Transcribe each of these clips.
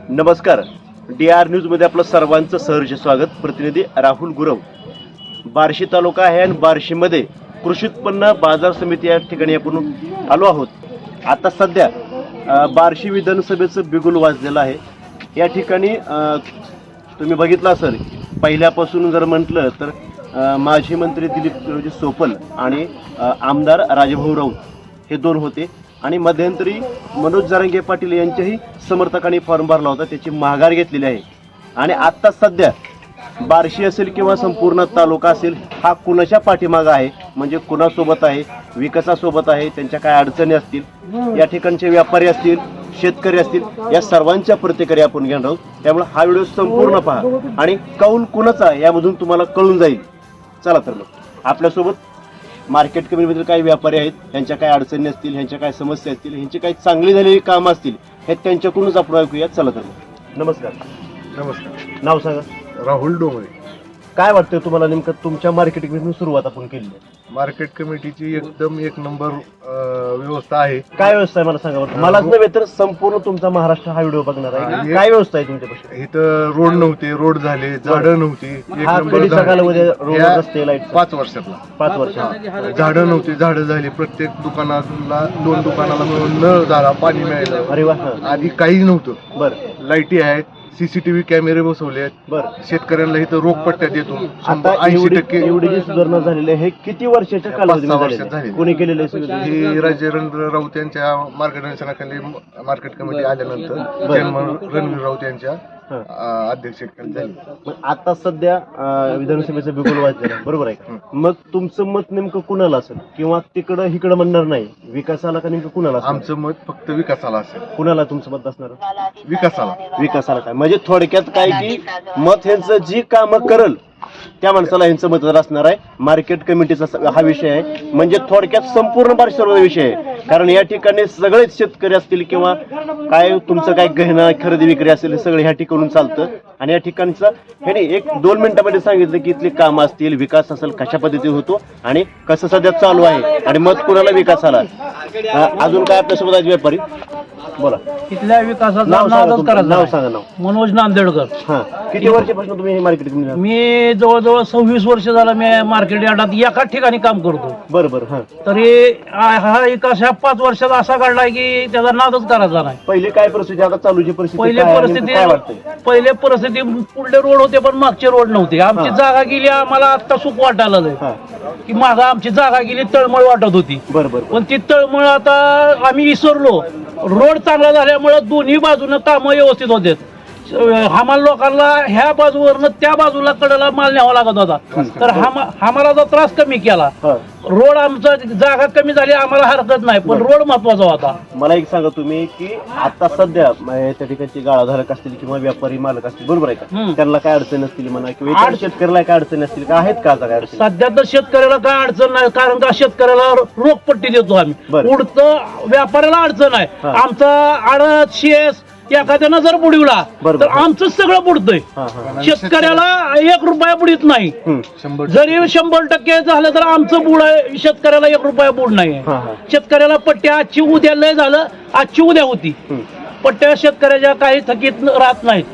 नमस्कार. DR न्यूजमध्ये आपलं सर्वांचं सहर्ष स्वागत. प्रतिनिधी राहुल गुरव. बार्शी तालुका आहे आणि बार्शीमध्ये कृषी उत्पन्न बाजार समिती या ठिकाणी आपण आलो आहोत. आता सध्या बार्शी विधानसभेचं बिगुल वाजलेलं आहे. या ठिकाणी तुम्ही बघितलं असेल, पहिल्यापासून जर म्हटलं तर माजी मंत्री दिलीप सोपल आणि आमदार राजाभाऊ राऊत हे दोन होते आणि मध्यंतरी मनोज जरांगे पाटील यांच्याही समर्थकांनी फॉर्म भरला होता, त्याची माघार घेतलेली आहे. आणि आत्ता सध्या बार्शी असेल किंवा संपूर्ण तालुका असेल, हा कुणाच्या पाठीमागं आहे, म्हणजे कुणासोबत आहे, विकासासोबत आहे, त्यांच्या काय अडचणी असतील, या ठिकाणचे व्यापारी असतील, शेतकरी असतील, या सर्वांच्या प्रतिक्रिया आपण घेणार आहोत. त्यामुळे हा व्हिडिओ संपूर्ण पहा आणि कौल कुणाचा यामधून तुम्हाला कळून जाईल. चला तर मग आपल्यासोबत मार्केट कमिटीमधील काही व्यापारी आहेत, यांच्या काय अडचणी असतील, ह्यांच्या काय समस्या असतील, ह्यांची काही चांगली झालेली कामं असतील, हे त्यांच्याकडूनच आपण ऐकूया. चला तर मग. नमस्कार. नमस्कार. नाव सांगा. राहुल डोंगरे. काय वाटतं तुम्हाला नेमकं तुमच्या मार्केट कमिटीतून सुरुवात आपण केली आहे? मार्केट कमिटीची एकदम एक नंबर व्यवस्था आहे. काय व्यवस्था आहे मला सांगा बरं. मलाच नव्हे तर संपूर्ण तुमचा महाराष्ट्र हा व्हिडिओ बघणार आहे. काय व्यवस्था आहे तुमच्यापाशी? इथं रोड नव्हते, रोड झाले, झाडं नव्हती, एक हा नंबर कधी सकाळमध्ये रोड या रस्ते लाईट 5 वर्षातला 5 वर्ष. झाडं नव्हती, झाडं झाली. प्रत्येक दुकानाला 2 दुकानाला मिळून नळ झाला, पाणी मिळालं. अरे वा. आधी काहीच नव्हतं. बरं लाईटी आहेत, CCTV कॅमेरे बसवले आहेत. बरं. शेतकऱ्यांना इथं रोगपट्ट्या देतो. आता 80% एवढी जी सुधारणा झालेली आहे, हे किती वर्षाच्या कालावधीमध्ये 5-6 वर्षात झालेली? झाली. कोणी केलेलं आहे सगळं? ही राजेंद्र राऊत यांच्या मार्गदर्शनाखाली मार्केट कमिटी आल्यानंतर चेअरमन रणवीर राऊत यांच्या अध्यक्षतेखाली झाली. मग आता सध्या विधानसभेचं बिगुल वाजलेलं आहे, बरोबर आहे का? मग तुमचं मत नेमकं कुणाला असेल, किंवा तिकडं इकडं म्हणणार नाही, विकासाला का नेमकं कुणाला असेल? आमचं मत फक्त विकासाला असेल. कुणाला तुमचं मत असणार? विकासाला. विकासाला. काय म्हणजे थोडक्यात काय की मत ह्यांचं जी कामं करल त्या माणसाला ह्यांचं मत असणार आहे. मार्केट कमिटीचा हा विषय आहे, म्हणजे थोडक्यात संपूर्ण बार्शीचा विषय आहे. कारण या ठिकाणी सगळेच शेतकरी असतील किंवा काय तुमचं काय गहना खरेदी विक्री असेल, हे सगळं ह्या ठिकाणून चालतं. आणि या ठिकाणचं ह्याने 1-2 मिनिटांमध्ये सांगितलं की इथली कामं असतील, विकास असेल, कशा पद्धतीने होतो आणि कसं सध्या चालू आहे आणि मत कुणाला विकासाला. अजून काय आपल्यासोबत आहेत व्यापारी? बोला. इथल्या विकासाचा नाव सांगा नादच तुमचं. करायचा नाव नाही. सांगा. नाव. मनोज नांदेडकर. हा. किती वर्षापासून तुम्ही हे मार्केट कमिटी? मी जवळजवळ 26 वर्ष झालं मी मार्केट यार्डात एकाच ठिकाणी काम करतो. बरोबर. हा. तरी हा विकास ह्या 5 वर्षात असा घडलाय की त्याचा नादच करायचा नाही. पहिली काय परिस्थिती, आता चालूची परिस्थिती पहिले काय आहे? नेमकं काय वाटतंय? परिस्थिती पुढले रोड होते पण मागचे रोड नव्हते. आमची जागा गेली, आम्हाला आता सुख वाटायला लागलंय हा. की मागं आमची जागा गेली, तळमळ वाटत होती. बरोबर. पण ती तळमळ आता आम्ही विसरलो. रोड चांगला झाल्यामुळे दोन्ही बाजूनं कामं व्यवस्थित होते. आम्हाला लोकांना ह्या बाजूवरनं त्या बाजूला कडेला माल न्यावा लागत होता, तर आम्हाला जो त्रास कमी केला. रोड आमचा जागा कमी झाली, आम्हाला हरकत नाही, पण रोड महत्वाचा होता. मला एक सांगा तुम्ही की आता सध्या त्या ठिकाणचे गाळाधारक असतील किंवा व्यापारी मालक असतील, बरोबर आहे का, त्यांना काय अडचण असतील म्हणा, किंवा इतर शेतकऱ्याला काय अडचणी असतील का, आहेत का काय अडचण? सध्या तर शेतकऱ्याला काय अडचण नाही, कारण का शेतकऱ्याला रोखपट्टी देतो आम्ही. पुढचं व्यापाऱ्याला अडचण आहे. आमचा आडत शेस एखाद्यानं जर बुडवला तर आमचं सगळं बुडतंय. शेतकऱ्याला 1 रुपया बुडीत नाही. जरी 100% झालं तर आमचं बुड आहे, शेतकऱ्याला 1 रुपया बुड नाही. शेतकऱ्याला पट्ट्या आजची उद्या लय झालं, आजची उद्या होती. पट्ट्या शेतकऱ्याच्या काही थकीत राहत नाहीत.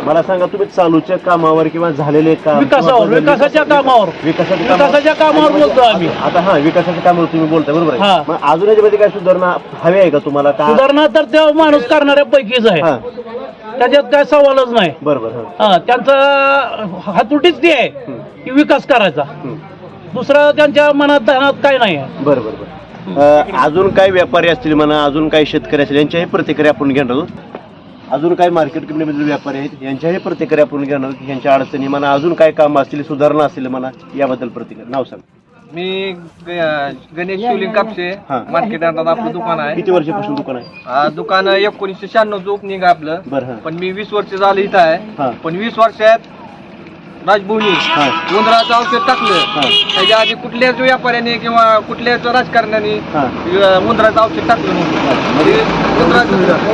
मला सांगा, तुम्ही चालूच्या कामावर किंवा झालेले काम, विकासाच्या कामावर बोलतो आम्ही. आता हा विकासाच्या कामावर तुम्ही बोलताय, बरोबर आहे. मग अजून याच्यामध्ये काय सुधारणा हवी आहे का तुम्हाला? सुधारणा तर त्या माणूस करणाऱ्या पैकीच आहे, त्याच्यात काय सवालच नाही. बरोबर. त्यांचा हातुटीच ती आहे की विकास करायचा, दुसरा त्यांच्या मनात ध्यानात काय नाही आहे. बरोबर. अजून काही व्यापारी असतील म्हणा, अजून काही शेतकरी असतील, यांच्याही प्रतिक्रिया आपण घेणार आहोत. अजून काही मार्केट कमिटीमधील व्यापारी आहेत, यांच्याही प्रतिक्रिया आपण घेणार आहोत. यांच्या अडचणी म्हणा, अजून काय कामं असतील, सुधारणा असतील म्हणा, याबद्दल प्रतिक्रिया. नाव सांग. मी गणेश शिवलिंग कापसे, मार्केट यार्डात आपलं दुकान आहे. किती वर्षापासून दुकान आहे? दुकान 1996 ओपनिंग आहे आपलं. बरं. पण मी 20 वर्ष झालं इथं आहे. पण 20 वर्षात राजभूमी उंदराचं औषध टाकलं. त्याच्या आधी कुठल्याच व्यापाऱ्याने किंवा कुठल्याच राजकारण्याने उंदराचं औषध टाकलं नव्हतं.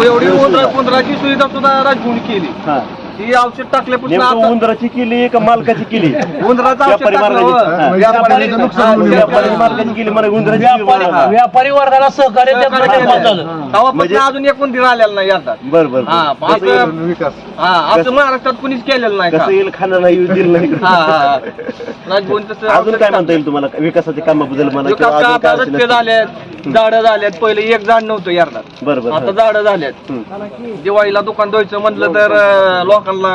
एवढी उंदराची सुविधा सुद्धा राजभूमी केली. ती औषध टाकल्यापासून नेमकं आता उंदराची केली का मालकाची केली? उंदराचं औषध व्यापारी टाकलं, मार्गाची. हो. हा. व्यापारी- व्यापारी मालकाची केली मला उंदराची केली व्यापारी मला. व्यापारी वर्गाला सहकार्य त्यात झालं. तेव्हापासून म्हणजे- अजून एक उंदीर आलेला नाही यंदा. बर बर हा, कसं असं- येईल- विकास असं महाराष्ट्रात कुणीच केलेलं नाही का? कसं येईल खाना नाही दिलं नाही हा, हा. राजभवन तसं अजून औषध काय म्हणता येईल तुम्हाला विकासाच्या कामाबद्दल म्हणा किंवा विकास अजून आता काय रस्ते असेल? झालेत, झाडं झालेत. पहिले एक झाड नव्हतं यंदात, बरं बरं आता हा. झाडं झालेत. दिवाळीला दुकान द्यायचं म्हटलं तर लोकांना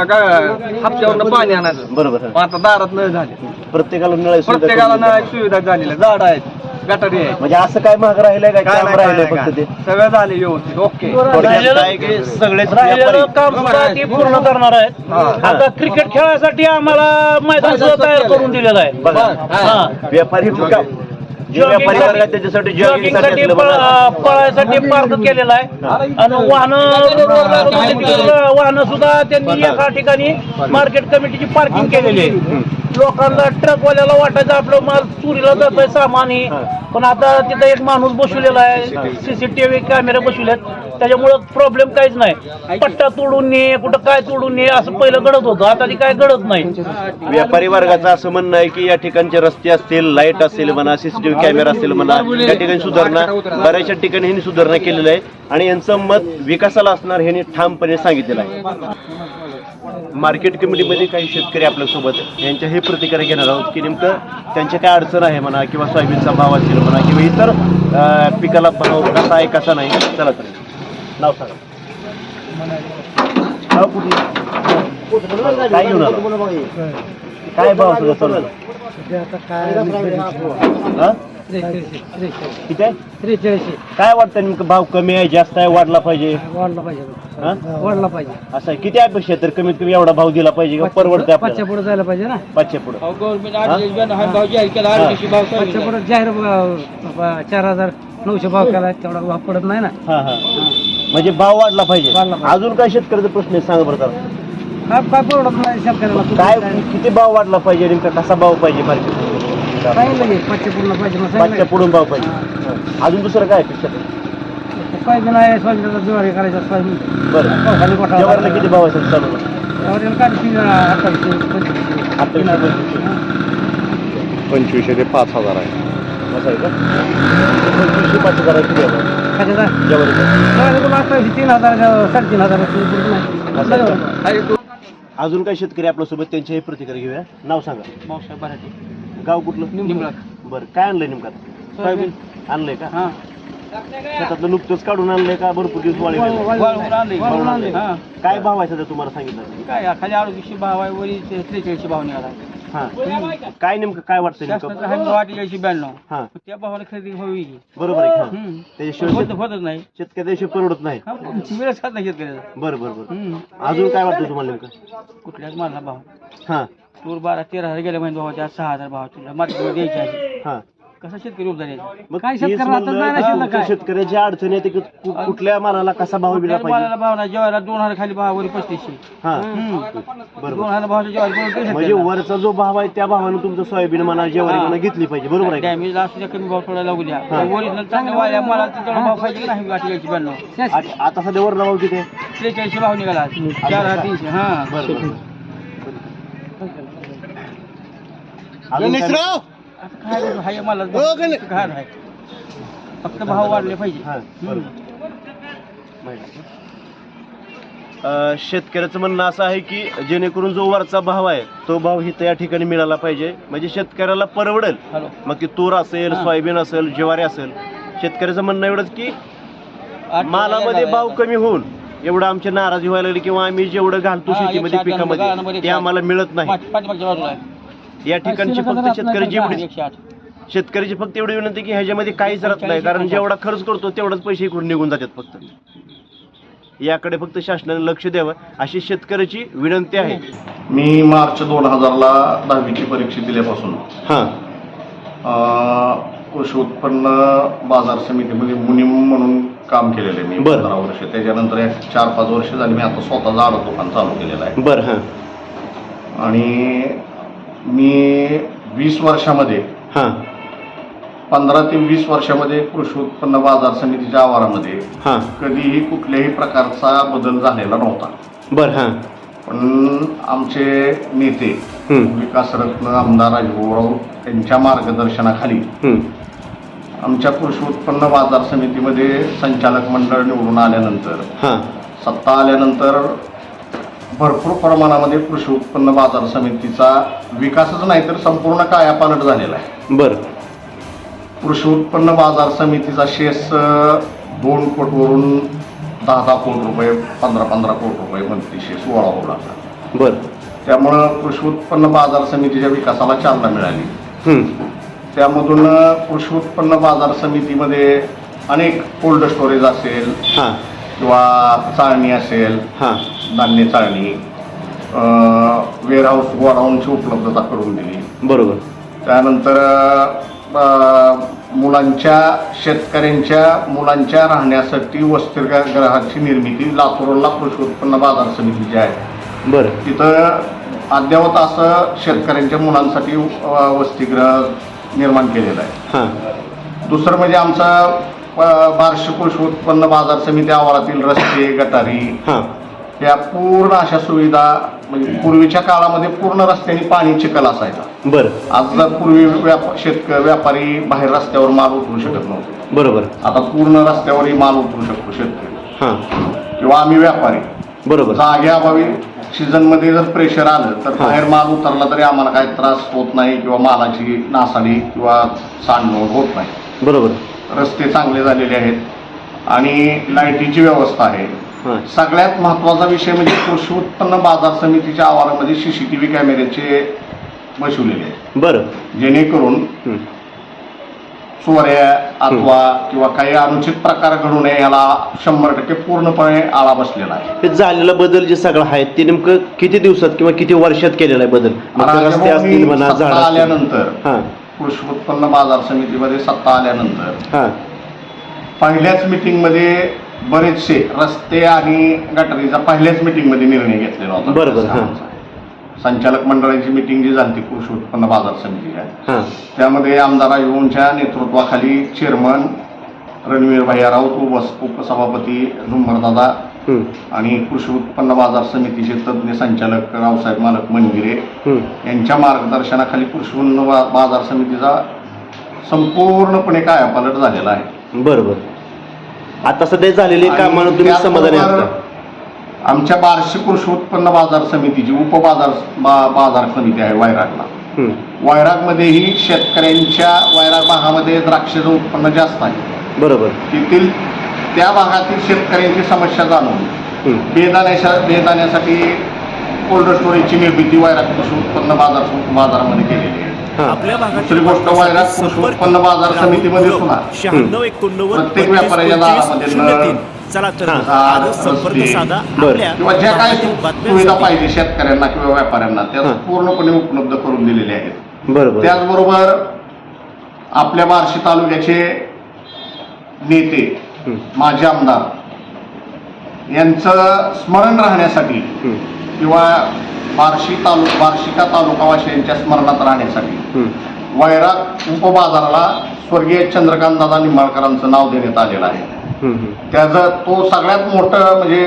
हापशावरनं पाणी आणायचं. बरोबर हा. आता दारात नळ झाले, प्रत्येकाला नळ सुविधा प्रत्येकाला करून नळ दिली. सुविधा झालेल्या, झाड आहेत, गटारी आहे, म्हणजे असं काय महाग राहिलंय काय काय काम नाही, राहिलंय काय फक्त ते नाही. सगळं झाले व्यवस्थित, ओके. थोडक्यात काय की सगळेच राहिलेलं व्यापारी- काम सुद्धा ते पूर्ण करणार आहेत. हा. आता क्रिकेट खेळासाठी आम्हाला मैदान सुद्धा तयार करून दिलेलं आहे. बघा हा. व्यापारी जे व्यापारी वर्ग आहे त्याच्यासाठी जॉगिंगसाठी असलं म्हणा. पळायसाठी पार्क केलेला आहे आणि वाहनं सुद्धा त्यांनी एका ठिकाणी मार्केट कमिटीची पार्किंग केलेली आहे. लोकांना ट्रकवाल्याला वाटायचं आपलं माल चोरीला जातोय सामान ही, पण आता तिथं एक माणूस बसवलेला आहे, सीसीटीव्ही कॅमेरे बसवलेत, त्याच्यामुळं प्रॉब्लेम काहीच नाही. पट्टा तोडून ने कुठं काय तोडून ने असं पहिलं घडत होतं, आता ती काय घडत नाही. व्यापारी वर्गाचं असं म्हणणं आहे की या ठिकाणचे रस्ते असतील, लाईट असेल म्हणा, सीसीटीव्ही कॅमेरा असेल म्हणा, या ठिकाणी सुधारणा बऱ्याचशा ठिकाणी ह्यांनी सुधारणा केलेली आहे आणि यांचं मत विकासाला असणार ह्यांनी ठामपणे सांगितलेलं आहे. मार्केट कमिटीमध्ये काही शेतकरी आपल्यासोबत यांच्या हे प्रतिक्रिया घेणार आहोत की नेमकं त्यांच्या काय अडचण आहे म्हणा किंवा सोयाबीनचा भाव असेल म्हणा किंवा इतर पिकाला भाव कसा आहे कसा नाही. चला तर नाव सांगा. नाव कुठलं? काय घेऊन आला? काय भाव सगळं चालू आहे? हा? किती आहे? 43 काय वाटतं नेमकं भाव कमी आहे जास्त आहे वाढला पाहिजे? वाढला पाहिजे, हा? वाढला पाहिजे. असं आहे किती अपेक्षा आहे तर कमीत कमी एवढा भाव दिला पाहिजे का परवडते पाचच्या आपल्याला? पुढे जायला पाहिजे ना. पाचशे पुढे पाचच्या पुढे जाहीर 4,900 भाव केला, तेवढा भाव पडत नाही ना. हा हा म्हणजे भाव वाढला पाहिजे. वाढला पाहिजे. अजून काय शेतकऱ्याचा प्रश्न आहे सांगा बरं जरा. काय परवडत नाही शेतकऱ्याला. काय किती भाव वाढला पाहिजे नेमका कसा भाव पाहिजे मार्केट? सांगितलं की पाचच्या पुढे पाहिजे मग पाचच्या सांगितलं. पुढून भाव पाहिजे. अजून दुसरं काय अपेक्षा आहे? सोयाबीन आहे, सोयाबीनचा ज्वारी करायचा, सोयाबीन बरं पावसाळी गोठा जेवढला किती भाव असेल चालू? ज्वारीला काय 28,000, 25,000. 2500 ते 5,000 आहे. असं आहे का? 25,000 आहे किती आहे? कशाचा? ज्वारीचं. ज्वारी तुला आता 3,000, 3,500 नाही. अजून काही शेतकरी आपल्यासोबत त्यांची प्रतिक्रिया घेऊया. नाव सांगा. मावशी मराठी गाव कुठलं? निंबळक. बरं काय आणलंय नेमकं? सोयाबीन आणलंय का? हा. शेतातलं नुकतंच काढून आणलंय का भरपूर दिवस वाळी वाळवून आणलंय. वाळवून आणलंय. हा. काय भाव आहे सध्या तुम्हाला सांगितलं? काय खाली 2800 भाव आहे, वरी 4300 भाव निघाला. हा काय नेमकं काय वाटतं नेमकं? शासनाचा हमी भाव 4892. हा त्या भावाला खरेदी व्हावी. बरोबर आहे. हा हम्म. त्याच्याशिवाय होतच नाही. शेतकऱ्याशिवाय परवडत नाही. हा, मिळत खात नाही शेतकऱ्याला. बरं बरं बरं अजून काय वाटतं तुम्हाला नेमकं? कुठल्याच मालला भाव हा तूर 12-13,000 गेल्या महिन्यात भावाच्या, आज 6,000 भाव तुला मार्केटमध्ये द्यायची आहे. हा कसा शेतकरी उद्धार यायचा? मग काय तेच शेतकऱ्याला आता म्हणलं, जायला हा, शिल्लक काय? शेतकऱ्याची अडचण येते की कुठल्या मालाला कसा भाव दिला कुठल्याच पाहिजे. मालाला भाव नाही. जेवायला 2,000 खाली भाव, वरी 3500. हा बरोबर. बरोबर 2,000 भावाच्या जेवायला कोण करू म्हणजे शकतं? वरचा जो भाव आहे त्या भावानं तुमचं सोयाबीन म्हणा ज्वारी म्हणा घेतली पाहिजे. बरोबर आहे का? डॅमेज असू द्या, कमी भाव थोडा लागू द्या. हा. ओरिजिनल चांगल्या वाल्या मला तेवढा भाव पाहिजे की नाही? 4892. आता सध्या वरला भाव किती आहे? 4300 भाव निघाला. 4,300. हा बरं बरं. अजून काय? आता काय करू? हाय मला घाण आहे. फक्त भाव वाढले पाहिजे. हा, बरोबर. शेतकऱ्याचं म्हणणं असं आहे की जेणेकरून जो वरचा भाव आहे तो भाव इथं या ठिकाणी मिळाला पाहिजे म्हणजे शेतकऱ्याला परवडेल. हॅलो. मग ती तूर असेल सोयाबीन असेल ज्वारी असेल. शेतकऱ्याचं म्हणणं एवढंच की मालामध्ये भाव कमी होऊन एवढं आमची नाराजी व्हायला लागली किंवा आम्ही जेवढं घालतो हा, शेतीमध्ये 108 पिकामध्ये गाळामध्ये ते आम्हाला मिळत नाही. पाठीमागच्या बाजूला आहे. या ठिकाणची फक्त शेतकऱ्याची एवढी 108. शेतकऱ्याची फक्त एवढी विनंती की ह्याच्यामध्ये काहीच राहत नाही कारण जेवढा खर्च करतो तेवढाच पैसे इकडून निघून जातात. फक्त याकडे फक्त शासनाने लक्ष द्यावं अशी शेतकऱ्याची विनंती आहे. मी मार्च 2000ला 10वीची परीक्षा दिल्यापासून हां कृषी उत्पन्न बाजार समितीमध्ये मुनीम म्हणून काम केलेलं आहे मी बरं. 15 वर्ष. त्याच्यानंतर एक 4-5 वर्ष झाली मी आता स्वतःचं आडत दुकान चालू केलेलं आहे. बरं. हां आणि मी 20 वर्षामध्ये हां 15 ते 20 वर्षामध्ये कृषी उत्पन्न बाजार समितीच्या आवारामध्ये हां कधीही कुठल्याही प्रकारचा बदल झालेला नव्हता. बरं. हां पण आमचे नेते विकासरत्न आमदार राजभाऊ यांच्या मार्गदर्शनाखाली आमच्या कृषी उत्पन्न बाजार समितीमध्ये संचालक मंडळ निवडून आल्यानंतर सत्ता आल्यानंतर भरपूर प्रमाणामध्ये कृषी उत्पन्न बाजार समितीचा विकासच नाही तर संपूर्ण कायापालट झालेला आहे. बरं. कृषी उत्पन्न बाजार समितीचा शेस 2 कोटवरून 10 कोटी रुपये 15 कोटी रुपये मंथली शेस वळावू लागला. बरं. त्यामुळं कृषी उत्पन्न बाजार समितीच्या विकासाला चालना मिळाली. त्यामधून कृषी उत्पन्न बाजार समितीमध्ये अनेक कोल्ड स्टोरेज असेल किंवा चाळणी असेल, धान्य चाळणी, वेअरहाऊस गोडाऊनची उपलब्धता करून दिली. बरोबर. त्यानंतर शेतकऱ्यांच्या मुलांच्या राहण्यासाठी वसतिगृहाची निर्मिती लातूरला कृषी उत्पन्न बाजार समिती जी आहे बरं तिथं अद्यावत असं शेतकऱ्यांच्या मुलांसाठी वसतिगृह निर्माण केलेलं आहे. दुसरं म्हणजे आमचं बार्शी कृषी उत्पन्न बाजार समिती आवारातील रस्ते, गटारी या पूर्ण अशा सुविधा म्हणजे पूर्वीच्या काळामध्ये पूर्ण रस्त्याने पाणी चिखल असायचा. बरं. आज पूर्वी व्यापारी बाहेर रस्त्यावर माल उतरू शकत नव्हते. बरोबर. आता पूर्ण रस्त्यावरही माल उतरू शकतो शेतकरी किंवा आम्ही व्यापारी. बरोबर. जागेअभावी सीझनमध्ये जर प्रेशर आलं तर बाहेर माल उतरला तरी आम्हाला काही त्रास होत नाही किंवा मालाची नासाडी किंवा सांडणूक होत नाही. बरोबर. रस्ते चांगले झालेले आहेत आणि लाईटीची व्यवस्था आहे. सगळ्यात महत्वाचा विषय म्हणजे कृषी उत्पन्न बाजार समितीच्या आवारामध्ये CCTV कॅमेऱ्याचे बसवलेले आहेत. बरं. जेणेकरून चोऱ्या अथवा किंवा काही अनुचित प्रकार घडू नये याला 100% पूर्णपणे आळा बसलेला आहे. हे झालेला बदल जे सगळं आहे ते नेमकं किती दिवसात किंवा किती वर्षात केलेला आहे बदल? रस्ते असतील म्हणा, झाड आल्यानंतर कृषी उत्पन्न बाजार समितीमध्ये सत्ता आल्यानंतर पहिल्याच मीटिंगमध्ये बरेचसे रस्ते आणि गटारीचा पहिल्याच मीटिंगमध्ये निर्णय घेतलेला होता. बरोबर. संचालक मंडळाची मीटिंग जी झाली कृषी उत्पन्न बाजार समिती आहे त्यामध्ये आमदार राजभाऊंच्या नेतृत्वाखाली चेअरमन रणवीर भैया राऊत, उपसभापती झुंबरदादा आणि कृषी उत्पन्न बाजार समितीचे तज्ज्ञ संचालक रावसाहेब मालक मनगिरे यांच्या मार्गदर्शनाखाली कृषी उत्पन्न बाजार समितीचा संपूर्णपणे कायापालट झालेला आहे. बरोबर. आता सध्या झालेली कामानं तुम्ही समाधानी आहात? आमच्या बार्शी कृषी उत्पन्न बाजार समितीची बाजार समिती आहे वैरागला. वैरागमध्येही शेतकऱ्यांच्या वैराग भागामध्ये द्राक्षाचं उत्पन्न जास्त आहे. बरोबर. तेथील त्या भागातील शेतकऱ्यांची समस्या जाणून बेदाण्यासाठी कोल्ड स्टोरेजची निर्मिती वैराग कृषी उत्पन्न बाजारामध्ये केलेली आहे. दुसरी गोष्ट वैराग कृषी उत्पन्न बाजार समितीमध्ये सुद्धा प्रत्येक व्यापाऱ्याच्या दारामध्ये किंवा ज्या काही सुविधा पाहिजे शेतकऱ्यांना किंवा व्यापाऱ्यांना त्या पूर्णपणे उपलब्ध करून दिलेल्या आहेत. बरोबर. त्याचबरोबर आपल्या बार्शी तालुक्याचे नेते माजी आमदार यांचं स्मरण राहण्यासाठी किंवा बार्शीका तालुकावासियांच्या स्मरणात राहण्यासाठी वैराग उपबाजाराला स्वर्गीय चंद्रकांत दादा निंबाळकरांचं नाव देण्यात आलेलं आहे. त्याचा तो सगळ्यात मोठं म्हणजे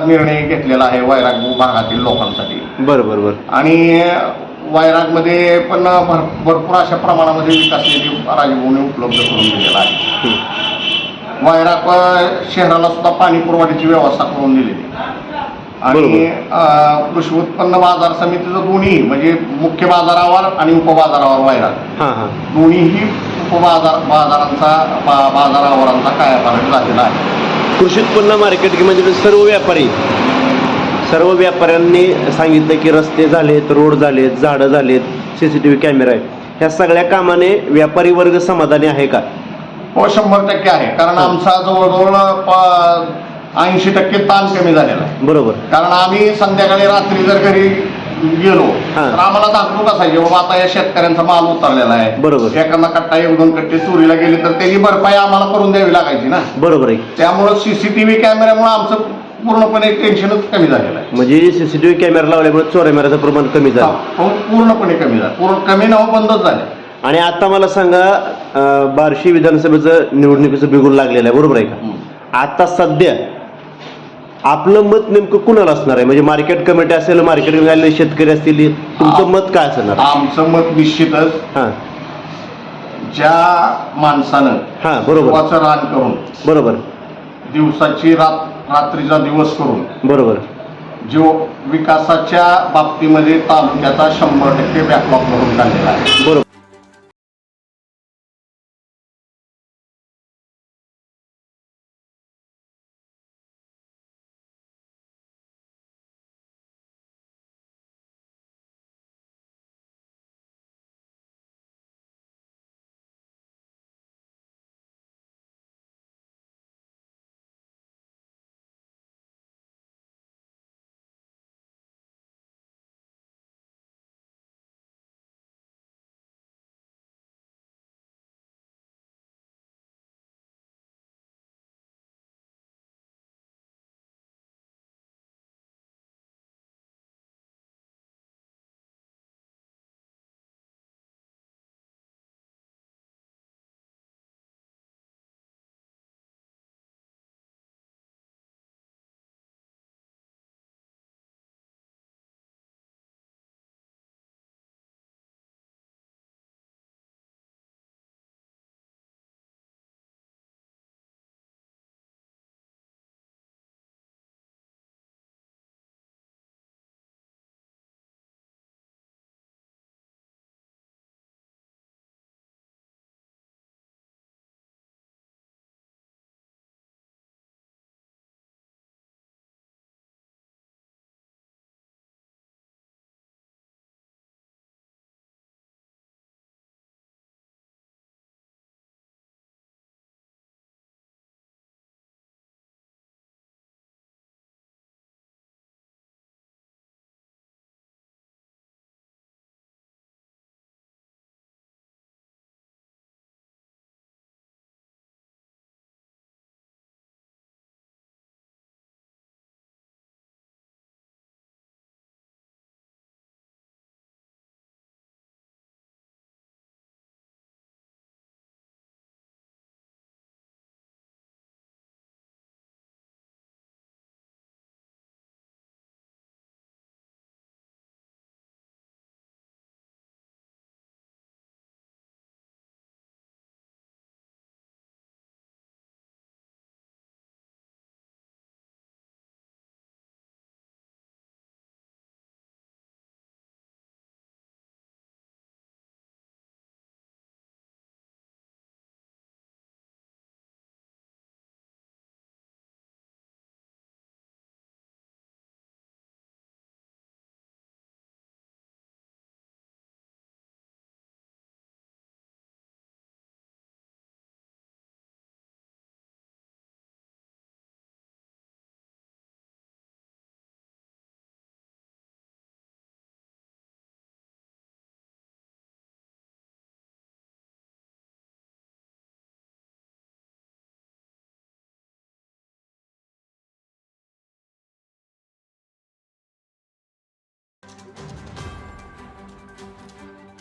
निर्णय घेतलेला आहे वैराग भागातील लोकांसाठी. बरोबर. आणि वैरागमध्ये पण भरपूर अशा प्रमाणामध्ये विकास निधी राजभाऊने उपलब्ध करून दिलेला आहे. वैराग शहराला सुद्धा पाणी पुरवठ्याची व्यवस्था करून दिलेली आणि कृषी उत्पन्न बाजार समितीचं दोन्ही म्हणजे मुख्य बाजारावर आणि उपबाजारावर वैराग दोन्हीही बाजारांचा कायापालट झालेला आहे. कृषी उत्पन्न मार्केटमध्ये सर्व व्यापाऱ्यांनी सांगितलं की रस्ते झालेत, रोड झालेत, झाडं झालेत, CCTV कॅमेरा आहेत. ह्या सगळ्या कामाने व्यापारी वर्ग समाधानी आहे का? हो, 100% आहे. कारण आमचा जवळजवळ 80% ताण कमी झालेला आहे. बरोबर. कारण आम्ही संध्याकाळी रात्री जर घरी गेलो तर आम्हाला धाकधूक असायची बाबा आता या शेतकऱ्यांचा माल उतरलेला आहे. बरोबर. एखादा कट्टा 1-2 कट्टे चोरीला गेले तर त्याची भरपाई आम्हाला करून द्यावी लागायची ना. बरोबर आहे. त्यामुळे CCTV कॅमेऱ्यामुळे आमचं पूर्णपणे टेन्शनच कमी झालेलं आहे. म्हणजे CCTV कॅमेरा लावल्यामुळे चोऱ्या प्रमाण कमी झालं. पूर्णपणे कमी झालं. कमी न बंदच झाले. आणि आता मला सांगा बार्शी विधानसभेचं निवडणुकीचं बिगुल लागलेलं आहे, बरोबर आहे का? आता सध्या आपलं मत नेमकं कुणाला असणार आहे? म्हणजे मार्केट कमिटी असेल, मार्केट कमिटी शेतकरी असतील, तुमचं मत काय असणार? आमचं मत निश्चितच हां ज्या माणसानं हां बरोबर जीवाचं रान करून बरोबर दिवसाची रात्रीचा दिवस करून बरोबर जो विकासाच्या बाबतीमध्ये तालुक्याचा 100% बॅकलॉग भरून काढलेला आहे. बरोबर.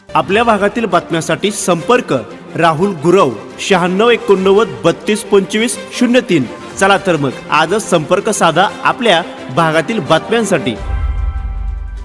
आपल्या भागातील बातम्यांसाठी संपर्क राहुल गुरव 9689322503. चला तर मग आजच संपर्क साधा आपल्या भागातील बातम्यांसाठी.